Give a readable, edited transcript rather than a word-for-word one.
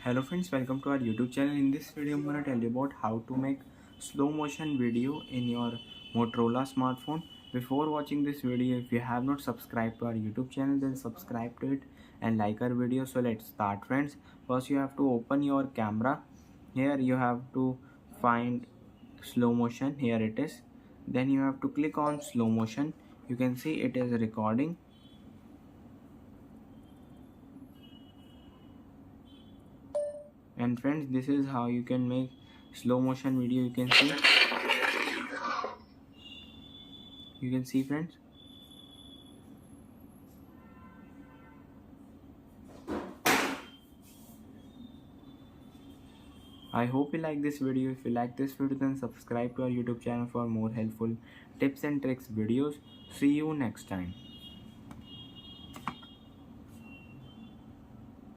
Hello friends, welcome to our YouTube channel. In this video I'm going to tell you about how to make slow motion video in your Motorola smartphone. Before watching this video, if you have not subscribed to our YouTube channel, then subscribe to it and like our video. So let's start friends. First you have to open your camera. Here you have to find slow motion. Here it is. Then you have to click on slow motion. You can see it is recording. And friends, this is how you can make slow motion video. You can see friends. I hope you like this video. If you like this video, then subscribe to our YouTube channel for more helpful tips and tricks videos. See you next time.